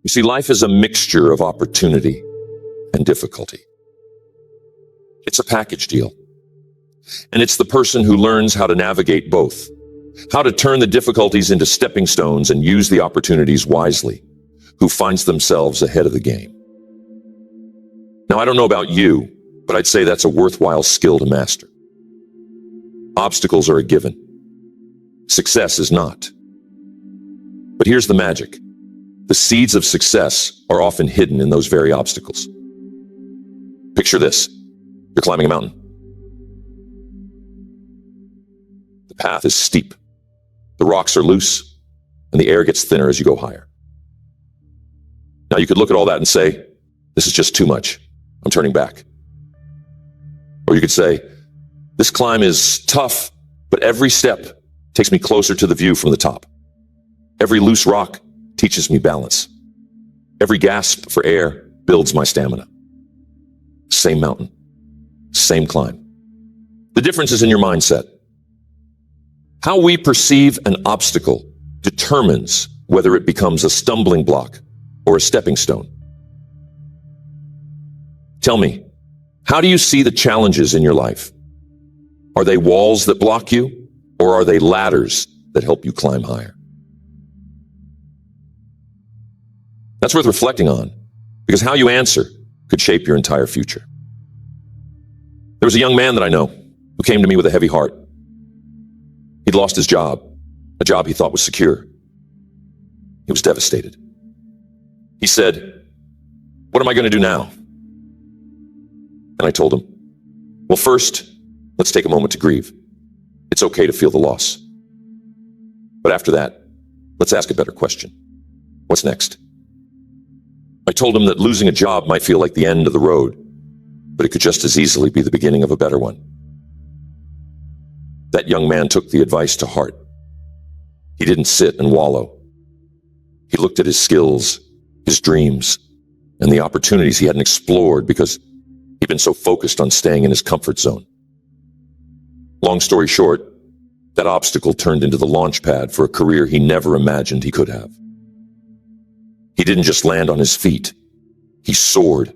You see, life is a mixture of opportunity and difficulty. It's a package deal. And it's the person who learns how to navigate both, how to turn the difficulties into stepping stones and use the opportunities wisely, who finds themselves ahead of the game. Now, I don't know about you, but I'd say that's a worthwhile skill to master. Obstacles are a given. Success is not. But here's the magic. The seeds of success are often hidden in those very obstacles. Picture this. You're climbing a mountain. The path is steep. The rocks are loose, and the air gets thinner as you go higher. Now, you could look at all that and say, this is just too much. I'm turning back. Or you could say, this climb is tough, but every step takes me closer to the view from the top. Every loose rock teaches me balance. Every gasp for air builds my stamina. Same mountain, same climb. The difference is in your mindset. How we perceive an obstacle determines whether it becomes a stumbling block or a stepping stone. Tell me, how do you see the challenges in your life? Are they walls that block you, or are they ladders that help you climb higher? That's worth reflecting on, because how you answer could shape your entire future. There was a young man that I know who came to me with a heavy heart. He'd lost his job, a job he thought was secure. He was devastated. He said, "What am I going to do now?" And I told him, well, first, let's take a moment to grieve. It's okay to feel the loss. But after that, let's ask a better question. What's next? I told him that losing a job might feel like the end of the road, but it could just as easily be the beginning of a better one. That young man took the advice to heart. He didn't sit and wallow. He looked at his skills, his dreams, and the opportunities he hadn't explored because he'd been so focused on staying in his comfort zone. Long story short, that obstacle turned into the launch pad for a career he never imagined he could have. He didn't just land on his feet. He soared.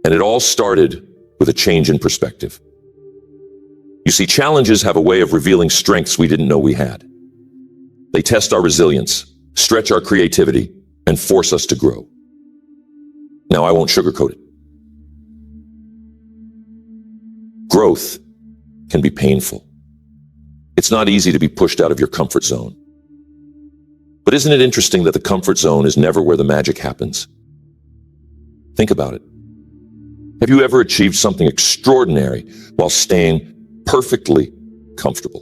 And it all started with a change in perspective. You see, challenges have a way of revealing strengths we didn't know we had. They test our resilience, stretch our creativity, and force us to grow. Now, I won't sugarcoat it. Growth can be painful. It's not easy to be pushed out of your comfort zone. But isn't it interesting that the comfort zone is never where the magic happens? Think about it. Have you ever achieved something extraordinary while staying perfectly comfortable?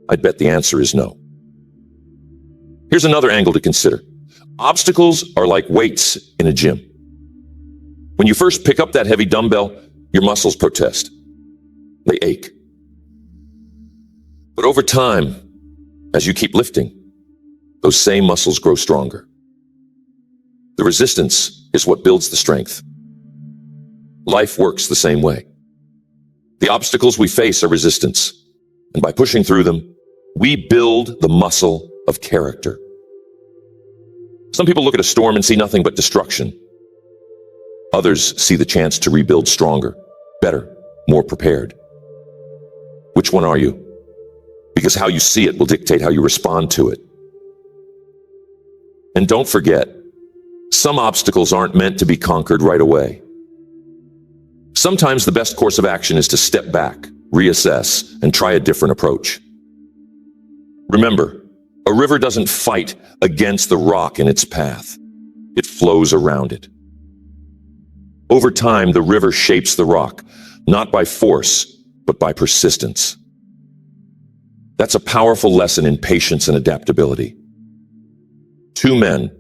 I'd bet the answer is no. Here's another angle to consider. Obstacles are like weights in a gym. When you first pick up that heavy dumbbell, your muscles protest. They ache. But over time, as you keep lifting, those same muscles grow stronger. The resistance is what builds the strength. Life works the same way. The obstacles we face are resistance, and by pushing through them, we build the muscle of character. Some people look at a storm and see nothing but destruction. Others see the chance to rebuild stronger, better, more prepared. Which one are you? Because how you see it will dictate how you respond to it. And don't forget, some obstacles aren't meant to be conquered right away. Sometimes the best course of action is to step back, reassess, and try a different approach. Remember, a river doesn't fight against the rock in its path. It flows around it. Over time, the river shapes the rock, not by force, but by persistence. That's a powerful lesson in patience and adaptability. Two men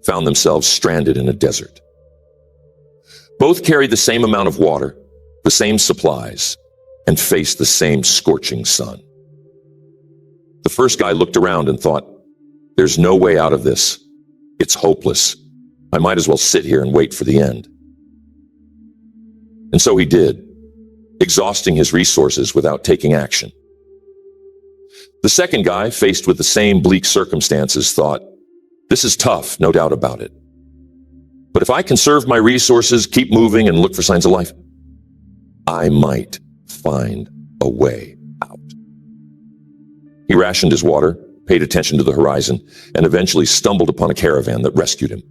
found themselves stranded in a desert. Both carried the same amount of water, the same supplies, and faced the same scorching sun. The first guy looked around and thought, there's no way out of this. It's hopeless. I might as well sit here and wait for the end. And so he did, exhausting his resources without taking action. The second guy, faced with the same bleak circumstances, thought, This is tough, no doubt about it. But if I conserve my resources, keep moving, and look for signs of life, I might find a way out. He rationed his water, paid attention to the horizon, and eventually stumbled upon a caravan that rescued him.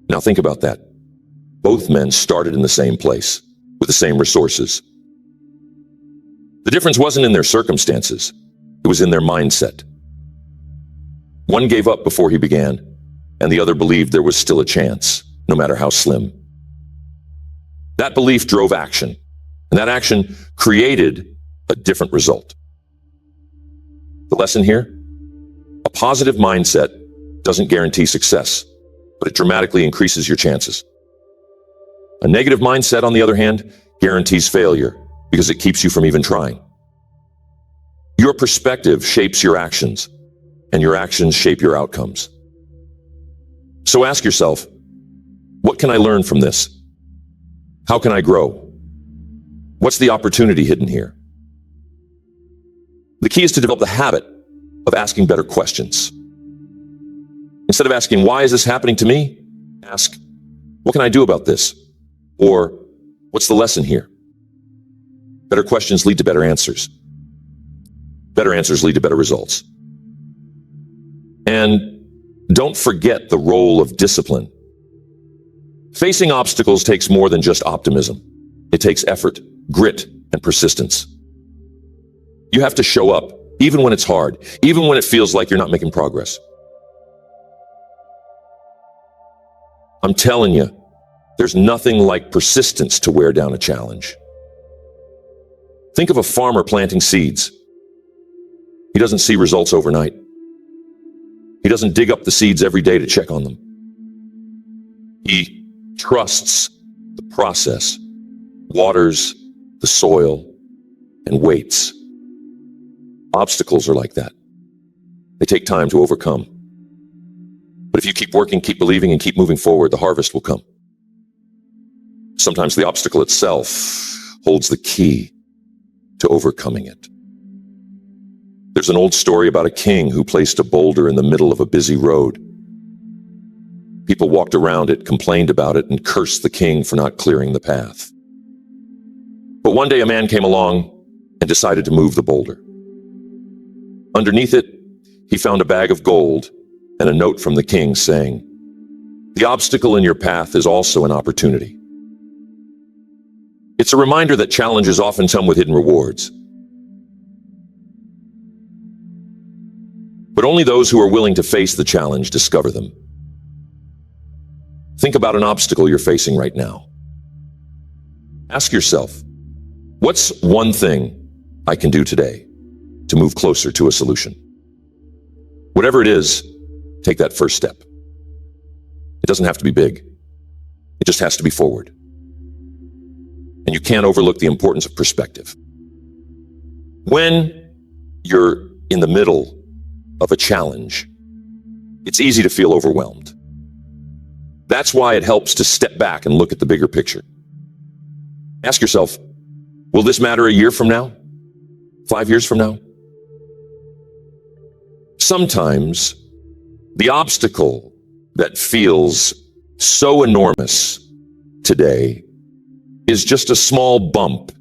Now think about that. Both men started in the same place, with the same resources. The difference wasn't in their circumstances, it was in their mindset. One gave up before he began, and the other believed there was still a chance, no matter how slim. That belief drove action, and that action created a different result. The lesson here? A positive mindset doesn't guarantee success, but it dramatically increases your chances. A negative mindset, on the other hand, guarantees failure because it keeps you from even trying. Your perspective shapes your actions, and your actions shape your outcomes. So ask yourself, what can I learn from this? How can I grow? What's the opportunity hidden here? The key is to develop the habit of asking better questions. Instead of asking, why is this happening to me? Ask, what can I do about this? Or, what's the lesson here? Better questions lead to better answers. Better answers lead to better results. And don't forget the role of discipline. Facing obstacles takes more than just optimism. It takes effort, grit, and persistence. You have to show up, even when it's hard, even when it feels like you're not making progress. I'm telling you, there's nothing like persistence to wear down a challenge. Think of a farmer planting seeds. He doesn't see results overnight. He doesn't dig up the seeds every day to check on them. He trusts the process, waters the soil, and waits. Obstacles are like that. They take time to overcome. But if you keep working, keep believing, and keep moving forward, the harvest will come. Sometimes the obstacle itself holds the key to overcoming it. There's an old story about a king who placed a boulder in the middle of a busy road. People walked around it, complained about it, and cursed the king for not clearing the path. But one day a man came along and decided to move the boulder. Underneath it, he found a bag of gold and a note from the king saying, "The obstacle in your path is also an opportunity." It's a reminder that challenges often come with hidden rewards. But only those who are willing to face the challenge discover them. Think about an obstacle you're facing right now. Ask yourself, what's one thing I can do today to move closer to a solution? Whatever it is, take that first step. It doesn't have to be big. It just has to be forward. And you can't overlook the importance of perspective. When you're in the middle of a challenge, it's easy to feel overwhelmed. That's why it helps to step back and look at the bigger picture. Ask yourself, will this matter a year from now? 5 years from now? Sometimes the obstacle that feels so enormous today is just a small bump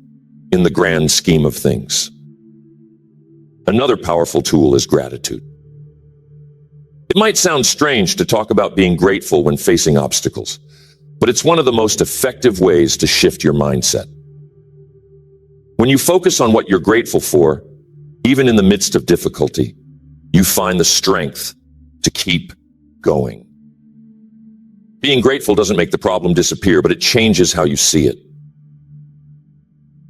in the grand scheme of things. Another powerful tool is gratitude. It might sound strange to talk about being grateful when facing obstacles, but it's one of the most effective ways to shift your mindset. When you focus on what you're grateful for, even in the midst of difficulty, you find the strength to keep going. Being grateful doesn't make the problem disappear, but it changes how you see it.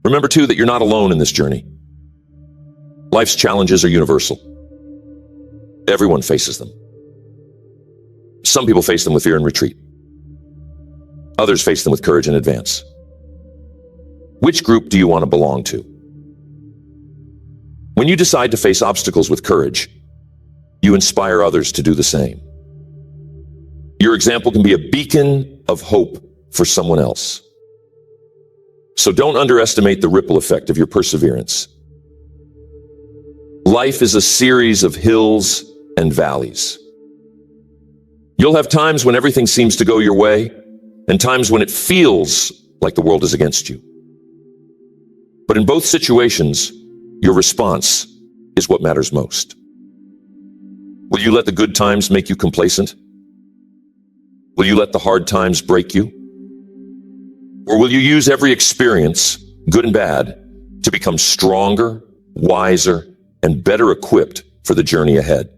Remember, too, that you're not alone in this journey. Life's challenges are universal. Everyone faces them. Some people face them with fear and retreat. Others face them with courage and advance. Which group do you want to belong to? When you decide to face obstacles with courage, you inspire others to do the same. Your example can be a beacon of hope for someone else. So don't underestimate the ripple effect of your perseverance. Life is a series of hills and valleys. You'll have times when everything seems to go your way, and times when it feels like the world is against you. But in both situations, your response is what matters most. Will you let the good times make you complacent? Will you let the hard times break you? Or will you use every experience, good and bad, to become stronger, wiser, and better equipped for the journey ahead?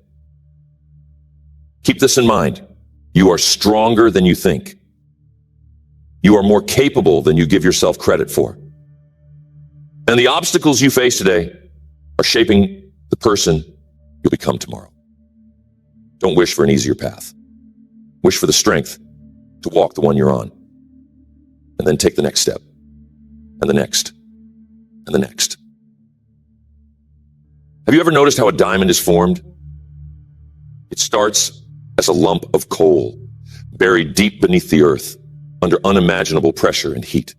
Keep this in mind. You are stronger than you think. You are more capable than you give yourself credit for. And the obstacles you face today are shaping the person you'll become tomorrow. Don't wish for an easier path. Wish for the strength to walk the one you're on. And then take the next step, and the next, and the next. Have you ever noticed how a diamond is formed? It starts as a lump of coal, buried deep beneath the earth, under unimaginable pressure and heat.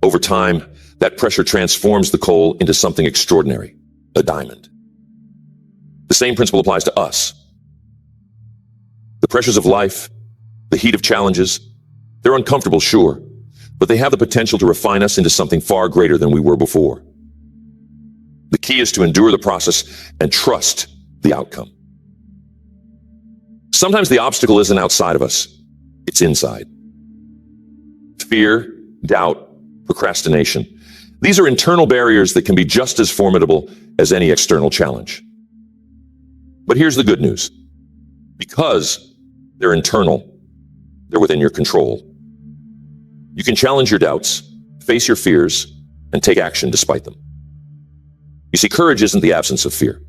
Over time, that pressure transforms the coal into something extraordinary, a diamond. The same principle applies to us. The pressures of life, the heat of challenges, they're uncomfortable, sure, but they have the potential to refine us into something far greater than we were before. The key is to endure the process and trust the outcome. Sometimes the obstacle isn't outside of us, it's inside. Fear, doubt, procrastination. These are internal barriers that can be just as formidable as any external challenge. But here's the good news. Because they're internal, they're within your control. You can challenge your doubts, face your fears, and take action despite them. You see, courage isn't the absence of fear.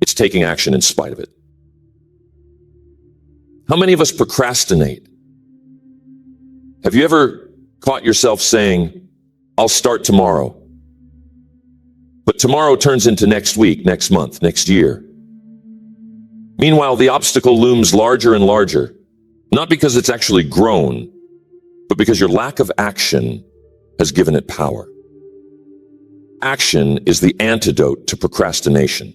It's taking action in spite of it. How many of us procrastinate? Have you ever caught yourself saying, I'll start tomorrow? But tomorrow turns into next week, next month, next year. Meanwhile, the obstacle looms larger and larger, not because it's actually grown, but because your lack of action has given it power. Action is the antidote to procrastination.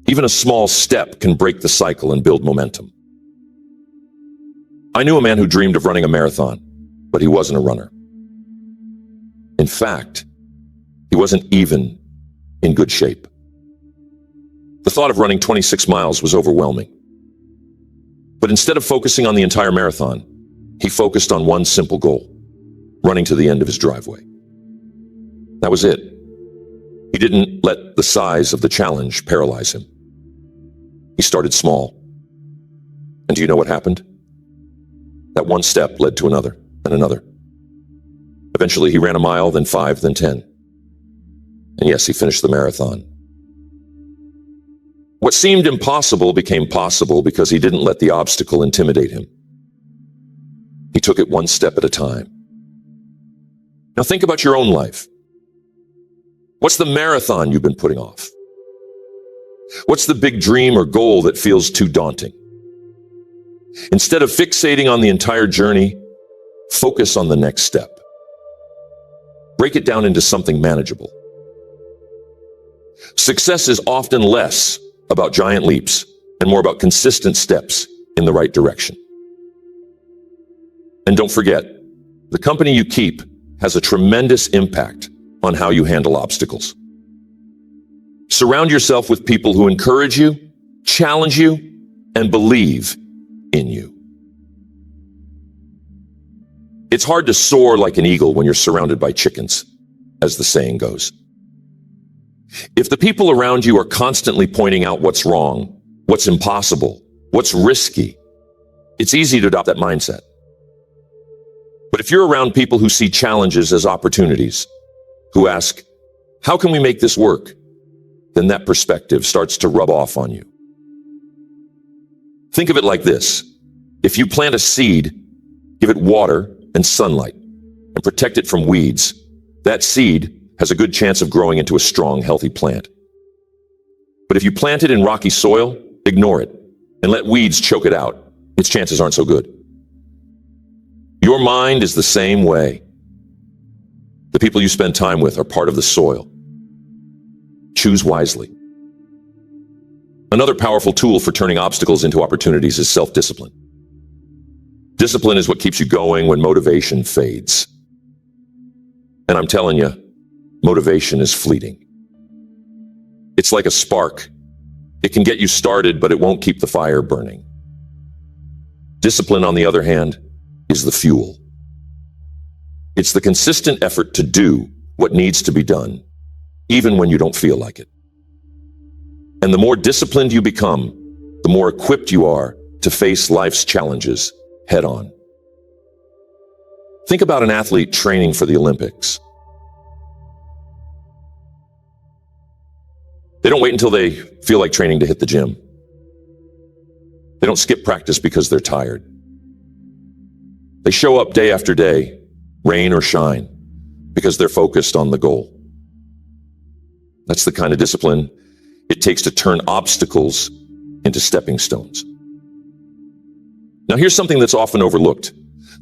Even a small step can break the cycle and build momentum. I knew a man who dreamed of running a marathon, but he wasn't a runner. In fact, he wasn't even in good shape. The thought of running 26 miles was overwhelming. But instead of focusing on the entire marathon, he focused on one simple goal, running to the end of his driveway. That was it. He didn't let the size of the challenge paralyze him. He started small. And do you know what happened? That one step led to another and another. Eventually, he ran a mile, then 5, then 10. And yes, he finished the marathon. What seemed impossible became possible because he didn't let the obstacle intimidate him. He took it one step at a time. Now think about your own life. What's the marathon you've been putting off? What's the big dream or goal that feels too daunting? Instead of fixating on the entire journey, focus on the next step. Break it down into something manageable. Success is often less about giant leaps and more about consistent steps in the right direction. And don't forget, the company you keep has a tremendous impact on how you handle obstacles. Surround yourself with people who encourage you, challenge you, and believe in you. It's hard to soar like an eagle when you're surrounded by chickens, as the saying goes. If the people around you are constantly pointing out what's wrong, what's impossible, what's risky, it's easy to adopt that mindset. But if you're around people who see challenges as opportunities, who ask, how can we make this work? Then that perspective starts to rub off on you. Think of it like this. If you plant a seed, give it water and sunlight, and protect it from weeds, that seed has a good chance of growing into a strong, healthy plant. But if you plant it in rocky soil, ignore it, and let weeds choke it out, its chances aren't so good. Your mind is the same way. The people you spend time with are part of the soil. Choose wisely. Another powerful tool for turning obstacles into opportunities is self-discipline. Discipline is what keeps you going when motivation fades. And I'm telling you, motivation is fleeting. It's like a spark. It can get you started, but it won't keep the fire burning. Discipline, on the other hand, is the fuel. It's the consistent effort to do what needs to be done, even when you don't feel like it. And the more disciplined you become, the more equipped you are to face life's challenges head on. Think about an athlete training for the Olympics. They don't wait until they feel like training to hit the gym. They don't skip practice because they're tired. They show up day after day, rain or shine, because they're focused on the goal. That's the kind of discipline it takes to turn obstacles into stepping stones. Now, here's something that's often overlooked: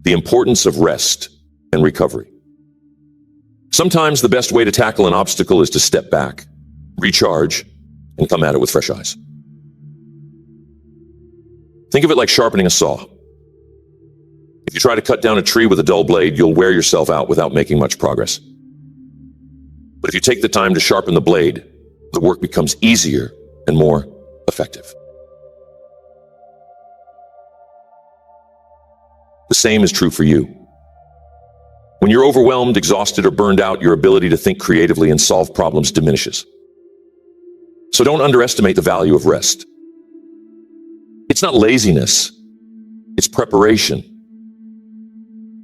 the importance of rest and recovery. Sometimes the best way to tackle an obstacle is to step back, recharge, and come at it with fresh eyes. Think of it like sharpening a saw. If you try to cut down a tree with a dull blade, you'll wear yourself out without making much progress. But if you take the time to sharpen the blade, the work becomes easier and more effective. The same is true for you. When you're overwhelmed, exhausted, or burned out, your ability to think creatively and solve problems diminishes. So don't underestimate the value of rest. It's not laziness, it's preparation.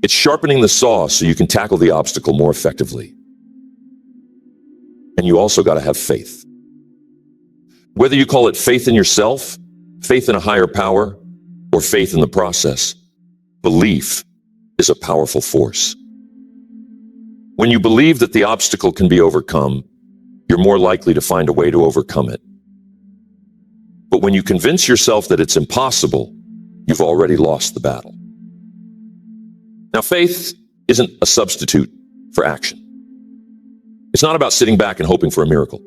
It's sharpening the saw so you can tackle the obstacle more effectively. And you also got to have faith. Whether you call it faith in yourself, faith in a higher power, or faith in the process, belief is a powerful force. When you believe that the obstacle can be overcome, you're more likely to find a way to overcome it. But when you convince yourself that it's impossible, you've already lost the battle. Now, faith isn't a substitute for action. It's not about sitting back and hoping for a miracle.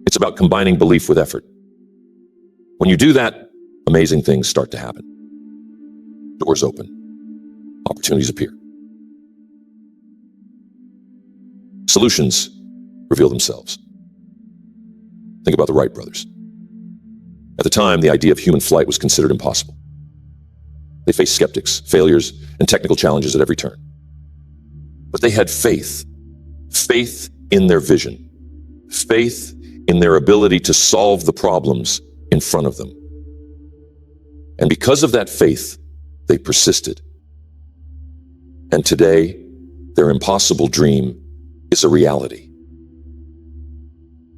It's about combining belief with effort. When you do that, amazing things start to happen. Doors open. Opportunities appear. Solutions reveal themselves. Think about the Wright brothers. At the time, the idea of human flight was considered impossible. They faced skeptics, failures, and technical challenges at every turn. But they had faith in their vision, faith in their ability to solve the problems in front of them. And because of that faith, they persisted. And today, their impossible dream is a reality.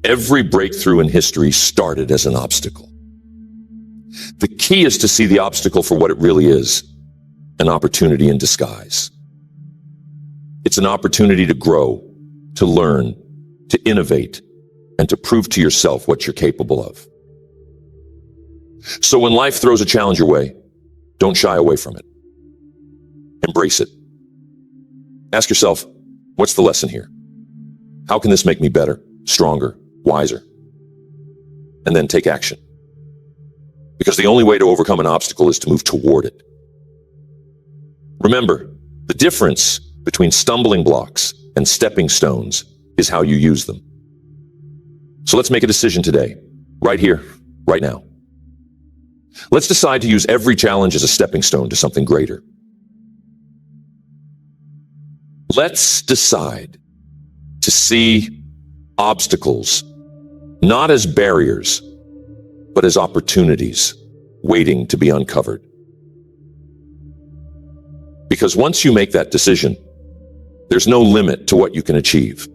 Every breakthrough in history started as an obstacle. The key is to see the obstacle for what it really is, an opportunity in disguise. It's an opportunity to grow, to learn, to innovate, and to prove to yourself what you're capable of. So when life throws a challenge your way, don't shy away from it. Embrace it. Ask yourself, what's the lesson here? How can this make me better, stronger, wiser? And then take action. Because the only way to overcome an obstacle is to move toward it. Remember, the difference between stumbling blocks and stepping stones is how you use them. So let's make a decision today, right here, right now. Let's decide to use every challenge as a stepping stone to something greater. Let's decide to see obstacles not as barriers, but as opportunities waiting to be uncovered. Because once you make that decision, there's no limit to what you can achieve.